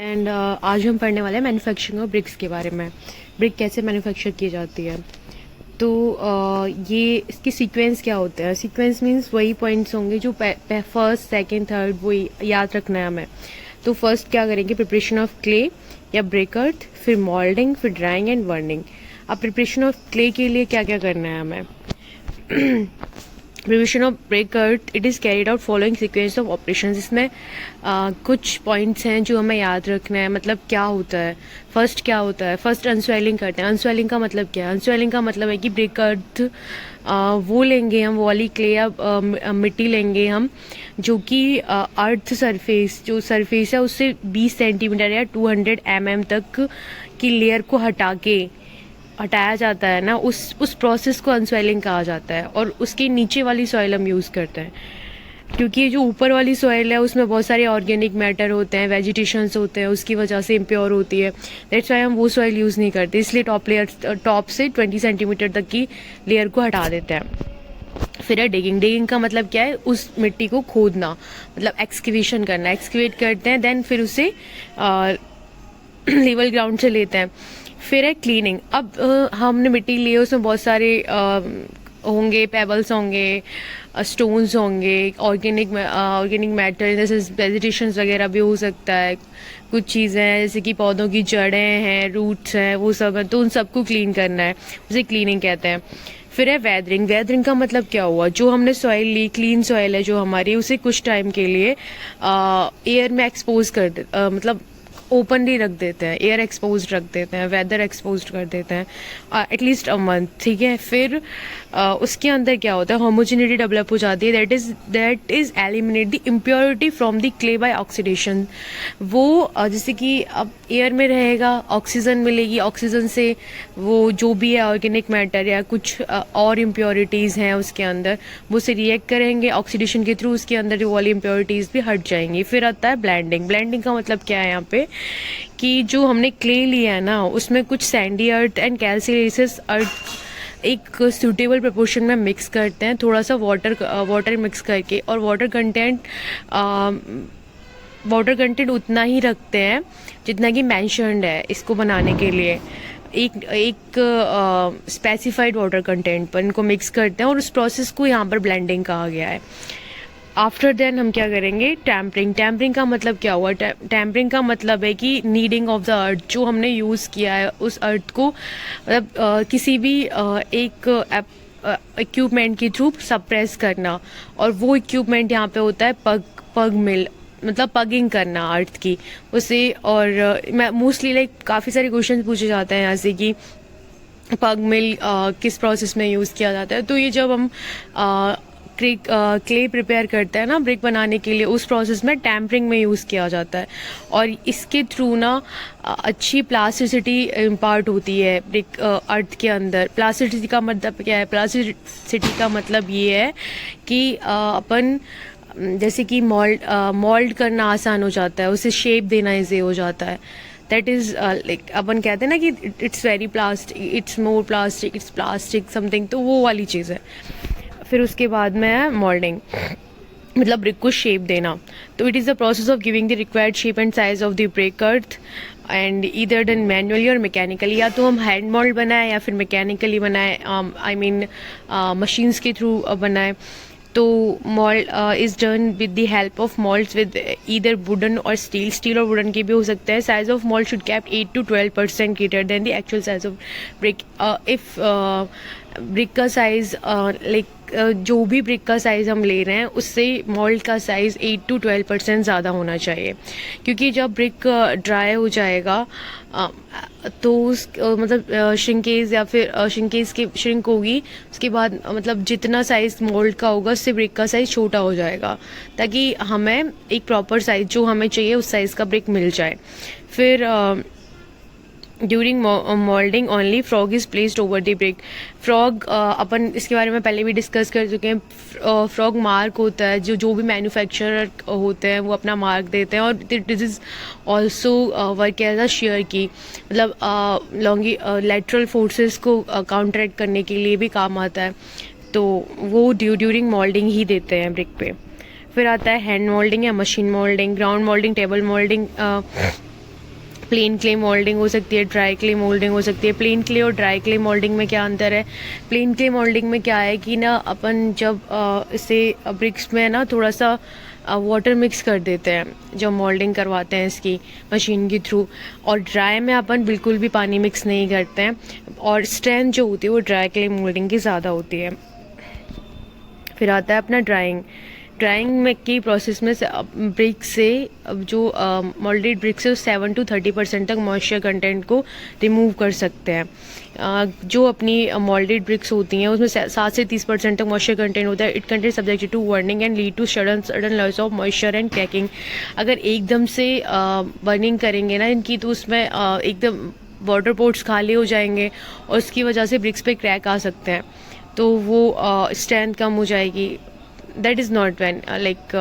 And आज हम पढ़ने वाले हैं मैन्युफैक्चरिंग ऑफ ब्रिक्स के बारे में। ब्रिक कैसे मैन्युफैक्चर की जाती है। तो ये इसके सीक्वेंस क्या होते हैं। सीक्वेंस मीन्स वही पॉइंट्स होंगे जो फर्स्ट सेकंड थर्ड वही याद रखना है हमें। तो फर्स्ट क्या करेंगे, प्रिपरेशन ऑफ क्ले या ब्रिक अर्थ, फिर मोल्डिंग, फिर ड्राइंग एंड बर्निंग। अब प्रिपरेशन ऑफ क्ले के लिए क्या क्या करना है हमें। Preparation of brick earth, it is carried out following sequence of operations. इसमें कुछ पॉइंट्स हैं जो हमें याद रखना है। मतलब क्या होता है, फर्स्ट क्या होता है, फर्स्ट अनस्वेलिंग करते हैं। अनस्वेलिंग का मतलब क्या है, अनस्वेलिंग का मतलब है कि ब्रिक अर्थ वो लेंगे हम, वो वाली क्ले या मिट्टी लेंगे हम जो कि अर्थ सरफेस, जो सरफेस है उससे 20 सेंटीमीटर या 200 mm तक की लेयर को हटाया जाता है ना, उस प्रोसेस को अनस्वेलिंग कहा जाता है। और उसके नीचे वाली सॉइल हम यूज़ करते हैं क्योंकि जो ऊपर वाली सॉइल है उसमें बहुत सारे ऑर्गेनिक मैटर होते हैं, वेजिटेशंस होते हैं, उसकी वजह से इम्प्योर होती है। दैट्स वाई हम वो सॉइल यूज़ नहीं करते, इसलिए टॉप से 20 सेंटीमीटर तक की लेयर को हटा देते हैं। फिर है डिगिंग। डिगिंग का मतलब क्या है, उस मिट्टी को खोदना, मतलब एक्सकवेशन करना। एक्सकवेट करते हैं, देन फिर उसे लेवल ग्राउंड से लेते हैं। फिर है क्लीनिंग। अब हमने मिट्टी ली है, उसमें बहुत सारे होंगे, पेबल्स होंगे, स्टोन्स होंगे, ऑर्गेनिक मैटर जैसे वेजिटेशंस वगैरह भी हो सकता है। कुछ चीज़ें हैं जैसे कि पौधों की जड़ें हैं, रूट्स हैं, वो सब है, तो उन सबको क्लीन करना है, उसे क्लीनिंग कहते हैं। फिर है वेदरिंग। वेदरिंग का मतलब क्या हुआ, जो हमने सॉइल ली, क्लीन सॉइल है जो हमारी, उसे कुछ टाइम के लिए एयर में एक्सपोज मतलब ओपनली रख देते हैं, एयर एक्सपोज रख देते हैं, वेदर एक्सपोज कर देते हैं एटलीस्ट अ मंथ, ठीक है। फिर उसके अंदर क्या होता है, होमोजेनिटी डेवलप हो जाती है। That is eliminate the impurity from the clay by oxidation. वो जैसे कि अब एयर में रहेगा, ऑक्सीजन मिलेगी, ऑक्सीजन से वो जो भी है ऑर्गेनिक मैटर या कुछ और इम्प्योरिटीज़ हैं उसके अंदर, वो से रिएक्ट करेंगे ऑक्सीडेशन के थ्रू, उसके अंदर जो वाली इम्प्योरिटीज़ भी हट जाएंगी। फिर आता है ब्लेंडिंग। ब्लेंडिंग का मतलब क्या है यहाँ पे, कि जो हमने क्ले लिया है ना, उसमें कुछ सैंडी अर्थ एंड कैल्सियस अर्थ एक सूटेबल प्रोपोर्शन में मिक्स करते हैं, थोड़ा सा वाटर मिक्स करके, और वाटर कंटेंट उतना ही रखते हैं जितना कि मैंशनड है इसको बनाने के लिए। एक स्पेसिफाइड वाटर कंटेंट पर इनको मिक्स करते हैं, और उस प्रोसेस को यहाँ पर ब्लेंडिंग कहा गया है। आफ्टर देन हम क्या करेंगे, टैम्परिंग। टैम्परिंग का मतलब क्या हुआ, टैम्परिंग का मतलब है कि नीडिंग ऑफ द अर्थ, जो हमने यूज़ किया है उस अर्थ को मतलब किसी भी एक इक्विपमेंट के थ्रू सप्रेस करना। और वो इक्विपमेंट यहाँ पे होता है पग मिल, मतलब पगिंग करना अर्थ की उसे। और मैं मोस्टली लाइक काफ़ी सारे क्वेश्चन पूछे जाते हैं जैसे कि पग मिल किस प्रोसेस में यूज़ किया जाता है। तो ये जब हम क्ले प्रिपेयर करते हैं ना ब्रिक बनाने के लिए, उस प्रोसेस में टैम्परिंग में यूज़ किया जाता है। और इसके थ्रू ना अच्छी प्लास्टिसिटी इम्पार्ट होती है ब्रिक अर्थ के अंदर। प्लास्टिसिटी का मतलब क्या है, प्लास्टिसिटी का मतलब ये है कि अपन जैसे कि मोल्ड करना आसान हो जाता है, उसे शेप देना ईजी हो जाता है। दैट इज़ लाइक अपन कहते हैं ना कि it's very plastic, it's more plastic, it's plastic something, तो वो वाली चीज़ है। फिर उसके बाद में है मोल्डिंग, मतलब ब्रिक को शेप देना। तो it is the process of giving the required shape and size of the brick earth and either done manually और मैकेनिकली। या तो हम हैंड मोल्ड बनाए या फिर मैकेनिकली बनाए, आई मीन मशीन्स के थ्रू बनाए। तो mould is done with the help of moulds with either wooden और स्टील और वुडन के भी हो सकते हैं। Size of mould should cap 8 to 12% greater than the actual size of brick. If brick का साइज लाइक जो भी ब्रिक का साइज़ हम ले रहे हैं उससे मोल्ड का साइज़ 8 to 12% ज़्यादा होना चाहिए। क्योंकि जब ब्रिक ड्राई हो जाएगा तो उस मतलब श्रिंकेज या फिर श्रिंकेज की श्रिंक होगी, उसके बाद मतलब जितना साइज़ मोल्ड का होगा उससे ब्रिक का साइज़ छोटा हो जाएगा, ताकि हमें एक प्रॉपर साइज़ जो हमें चाहिए उस साइज़ का ब्रिक मिल जाए। फिर during moulding only frog is placed over the brick. Frog अपन इसके बारे में पहले भी डिस्कस कर चुके हैं। फ्रॉग मार्क होता है, जो भी मैन्युफैक्चरर होते हैं वो अपना मार्क देते हैं। और this is also work as a share की, मतलब लेटरल फोर्सेस को काउंटरैक्ट करने के लिए भी काम आता है। तो वो ड्यूरिंग मोल्डिंग ही देते हैं ब्रिक पे। फिर आता है हैंड मोल्डिंग या machine moulding, ground moulding, table moulding. Plain clay moulding हो सकती है, ड्राई क्ले मोल्डिंग हो सकती है। प्लेन क्ले और ड्राई क्ले मोल्डिंग में क्या अंतर है? प्लेन क्ले मोल्डिंग में क्या है कि ना अपन जब इसे ब्रिक्स में ना थोड़ा सा वाटर मिक्स कर देते हैं जब मोल्डिंग करवाते हैं इसकी मशीन के थ्रू, और ड्राई में अपन बिल्कुल भी पानी मिक्स नहीं करते हैं, और स्ट्रेंथ जो होती है वो ड्राई क्ले मोल्डिंग की ज़्यादा होती है। फिर आता है अपना ड्राइंग। ड्राइंग में की प्रोसेस में ब्रिक से जो मोल्डेड ब्रिक्स है 7 to 30% तक मॉइस्चर कंटेंट को रिमूव कर सकते हैं। जो अपनी मोल्डेड ब्रिक्स होती हैं उसमें 7 से 30% तक मॉइस्चर कंटेंट होता है। It content subjected to burning and lead to sudden loss of moisture and cracking. अगर एकदम से बर्निंग करेंगे ना इनकी तो उसमें एकदम वाटर पोर्ट्स खाली हो जाएंगे और उसकी वजह से ब्रिक्स पे क्रैक आ सकते हैं, तो वो स्ट्रेंथ कम हो जाएगी। That is not like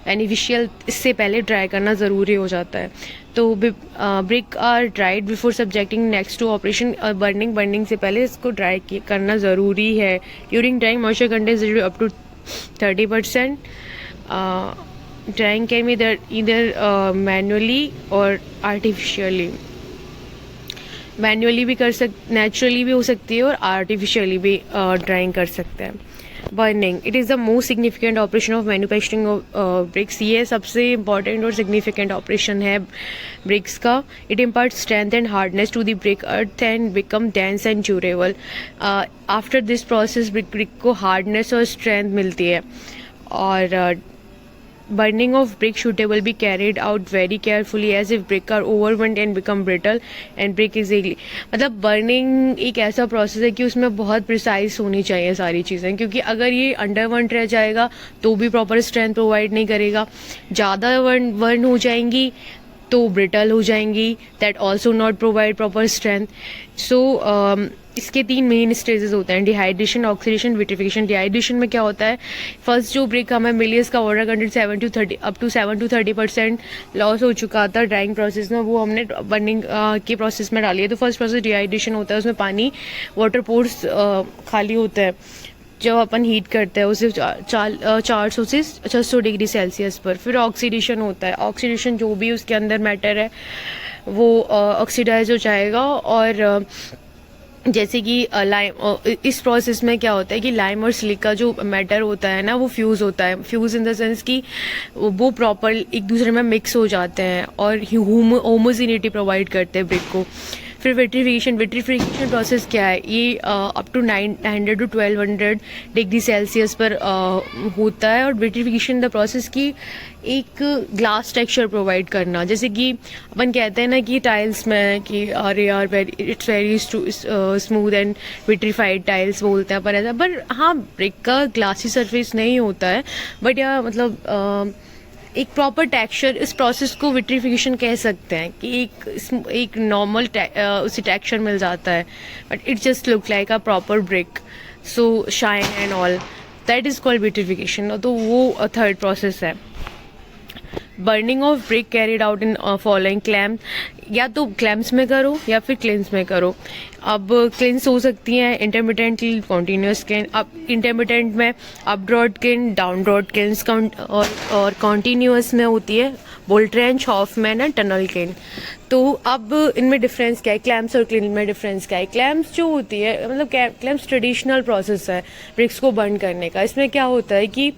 beneficial. इससे पहले ड्राई करना ज़रूरी हो जाता है। तो brick are dried before subjecting next to operation burning से पहले इसको ड्राई करना ज़रूरी है। During drying moisture content up to 30%। Drying can be इधर मैनुअली और आर्टिफिशियली। मैनुअली भी नेचुरली भी हो सकती है और आर्टिफिशियली भी ड्राइंग कर सकते हैं। Burning it is the most significant operation of manufacturing of bricks. ये सबसे इंपॉर्टेंट और सिग्निफिकेंट ऑपरेशन है ब्रिक्स का। It impart strength and hardness to the brick earth and become dense and durable. After this process brick को hardness और strength मिलती है। और burning of brick suitable be carried out very carefully as if brick are overburnt and become brittle and brick is easily। मतलब burning एक ऐसा process है कि उसमें बहुत प्रिसाइज होनी चाहिए सारी चीज़ें, क्योंकि अगर ये अंडरबर्न रह जाएगा तो भी प्रॉपर स्ट्रेंथ प्रोवाइड नहीं करेगा। ज़्यादा बर्न हो जाएंगी तो ब्रिटल हो जाएंगी, that also not provide proper strength. So इसके 3 मेन स्टेजेस होते हैं: डिहाइड्रेशन, ऑक्सीडेशन, विट्रिफिकेशन। डिहाइड्रेशन में क्या होता है, फर्स्ट जो ब्रिक हमें मिली इसका वाटर कंटेंट 7 to 30% लॉस हो चुका था ड्राइंग प्रोसेस में, वो हमने बर्निंग के प्रोसेस में डाली है। तो फर्स्ट प्रोसेस डिहाइड्रेशन होता है, उसमें पानी वाटर पोर्स खाली होता है जब अपन हीट करते हैं उसे 400 से 600 डिग्री सेल्सियस पर। फिर ऑक्सीडेशन होता है। ऑक्सीडेशन जो भी उसके अंदर मैटर है वो ऑक्सीडाइज हो जाएगा। और जैसे कि इस प्रोसेस में क्या होता है कि लाइम और सिलिका जो मैटर होता है ना वो फ्यूज़ होता है। फ्यूज़ इन द सेंस कि वो प्रॉपर एक दूसरे में मिक्स हो जाते हैं और होमोजिनिटी प्रोवाइड करते हैं ब्रिक को। फिर विट्रिफिकेशन प्रोसेस क्या है, ये up to 900 to 1200 degree Celsius पर होता है। और विट्रिफिकेशन द प्रोसेस की एक ग्लास टेक्सचर प्रोवाइड करना। जैसे कि अपन कहते हैं ना कि टाइल्स में कि अरे यार it's very smooth and vitrified tiles बोलते हैं पर ऐसा, पर हाँ ब्रिक का ग्लासी सरफेस नहीं होता है, बट या मतलब एक प्रॉपर टेक्सचर, इस प्रोसेस को विट्रिफिकेशन कह सकते हैं कि एक नॉर्मल उसे टेक्सचर मिल जाता है, but it just look like a proper brick, so shine and all, that is called vitrification. तो वो थर्ड प्रोसेस है। Burning of brick carried out in following clamp, या तो क्लैम्प्स में करो या फिर क्लिंस में करो। अब क्लिंस हो सकती हैं इंटरमीडिएट कॉन्टीन्यूस क्लिन। अब इंटरमीडिएट में up draught kiln, down draught kilns, और कॉन्टीन्यूस में होती है Bull's trench, Hoffman and tunnel kiln. तो अब इनमें डिफरेंस क्या है, क्लैम्प्स और क्लिन में डिफरेंस क्या है? क्लैम्प्स जो होती है मतलब क्लैम्प्स ट्रेडिशनल प्रोसेस है ब्रिक्स को बर्न करने का। इसमें क्या होता है कि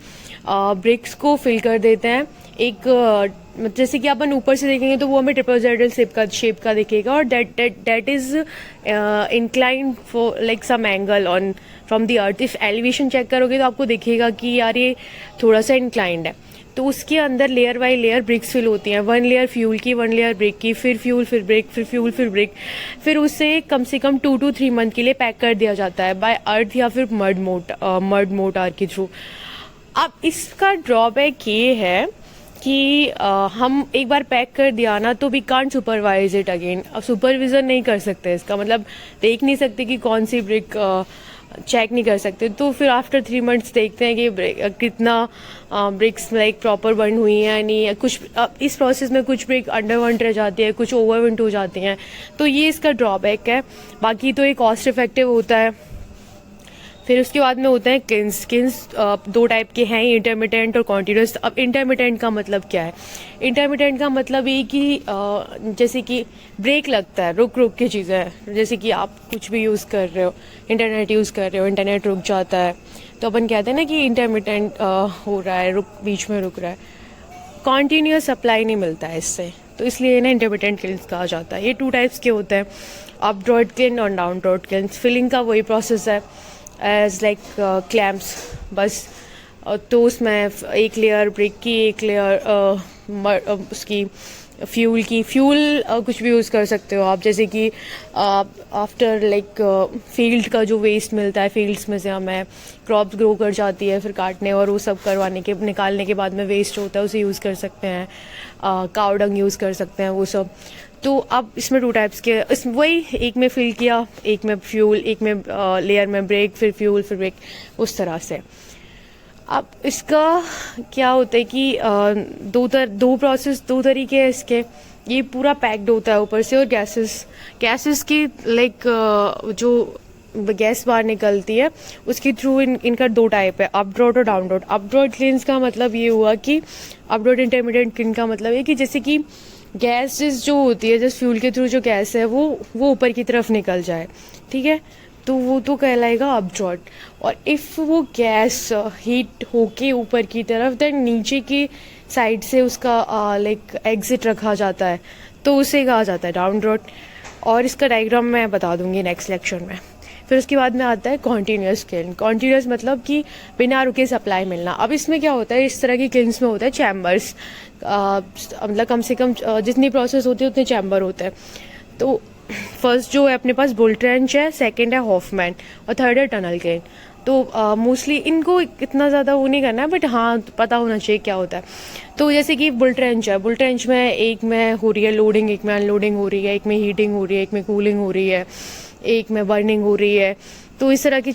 ब्रिक्स को फिल कर देते हैं एक जैसे कि अपन ऊपर से देखेंगे तो वो हमें ट्रिपल शेप का दिखेगा, और that is inclined for like some angle on from the earth. If elevation check करोगे तो आपको दिखेगा कि यार ये थोड़ा सा इंक्लाइंड है। तो उसके अंदर layer by layer bricks fill होती हैं, 1 लेयर फ्यूल की, 1 लेयर ब्रिक की, फिर फ्यूल, फिर ब्रिक, फिर फ्यूल, फिर ब्रिक। फिर उसे कम से कम 2 to 3 मंथ के लिए पैक कर दिया जाता है बाय अर्थ या फिर मड मोटार के थ्रू। अब इसका ड्रॉबैक ये है कि हम एक बार पैक कर दिया ना तो we can't supervise it again. अब सुपरविजन नहीं कर सकते, इसका मतलब देख नहीं सकते कि कौन सी ब्रिक, चेक नहीं कर सकते। तो फिर आफ्टर 3 मंथ्स देखते हैं कि कितना ब्रिक्स लाइक प्रॉपर बर्न हुई हैं नहीं। कुछ इस प्रोसेस में कुछ ब्रिक अंडरबर्न रह जाती है, कुछ ओवरबर्न हो जाती हैं, तो ये इसका ड्रॉबैक है। बाकी तो ये कॉस्ट इफेक्टिव होता है। फिर उसके बाद में होते हैं किन्स। किन्स दो टाइप के हैं, इंटरमिटेंट और कॉन्टिन्यूस। अब इंटरमिटेंट का मतलब क्या है? इंटरमिटेंट का मतलब ये कि जैसे कि ब्रेक लगता है, रुक रुक की चीज़ें हैं। जैसे कि आप कुछ भी यूज़ कर रहे हो, इंटरनेट यूज़ कर रहे हो, इंटरनेट रुक जाता है, तो अपन कहते हैं ना कि इंटरमिटेंट हो रहा है, बीच में रुक रहा है। कॉन्टीन्यूस सप्लाई नहीं मिलता है इससे, तो इसलिए इन्हें इंटरमिटेंट किल्स कहा जाता है। ये 2 टाइप्स के होते हैं, अप ड्रॉट किल और डाउन ड्रॉट किल। फिलिंग का वही प्रोसेस है एज लाइक क्लैम्प्स, बस तो उसमें एक लेयर ब्रिक की, एक लेयर उसकी फ्यूल की। फ्यूल कुछ भी यूज़ कर सकते हो आप, जैसे कि आफ्टर लाइक फील्ड का जो वेस्ट मिलता है, फील्ड्स में से हमें क्रॉप्स ग्रो कर जाती है, फिर काटने और वो सब करवाने के निकालने के बाद में वेस्ट होता है, उसे यूज़ कर सकते हैं। काऊ डंग यूज़ कर सकते हैं, वो सब। तो अब इसमें 2 टाइप्स के, इस वही एक में फिल किया, एक में फ्यूल, एक में लेयर में ब्रेक, फिर फ्यूल, फिर ब्रेक, उस तरह से। अब इसका क्या होता है कि दो प्रोसेस, 2 तरीके हैं इसके। ये पूरा पैक्ड होता है ऊपर से, और गैसेस की लाइक जो गैस बाहर निकलती है उसके थ्रू इनका 2 टाइप है, अप ड्रॉट और down draught. Up draught kilns का मतलब ये हुआ कि अप ड्रॉट इंटरमीडिएट क्लिन का मतलब है कि जैसे कि गैस जो होती है, जिस फ्यूल के थ्रू जो गैस है वो ऊपर की तरफ निकल जाए, ठीक है, तो वो तो कहलाएगा अप ड्रॉट। और इफ़ वो गैस हीट होके ऊपर की तरफ देन नीचे की साइड से उसका लाइक एग्जिट रखा जाता है, तो उसे कहा जाता है डाउन ड्रॉट। और इसका डायग्राम मैं बता दूंगी नेक्स्ट लेक्चर में। फिर उसके बाद में आता है कॉन्टीन्यूस किल्न। कॉन्टीन्यूस मतलब कि बिना रुके सप्लाई मिलना। अब इसमें क्या होता है, इस तरह की किल्न्स में होता है चैम्बर्स, मतलब कम से कम जितनी प्रोसेस होती है उतने चैम्बर होते हैं। तो फर्स्ट जो है अपने पास बुल ट्रेंच है, सेकंड है हॉफमैन, और थर्ड है टनल किल्न। तो मोस्टली इनको इतना ज़्यादा वो नहीं करना है, बट हाँ पता होना चाहिए क्या होता है। तो जैसे कि बुल ट्रेंच है, बुल ट्रेंच में एक में हो रही है लोडिंग, एक में अनलोडिंग हो रही है, एक में हीटिंग हो रही है, एक में कूलिंग हो रही है, एक में बर्निंग हो रही है। तो इस तरह की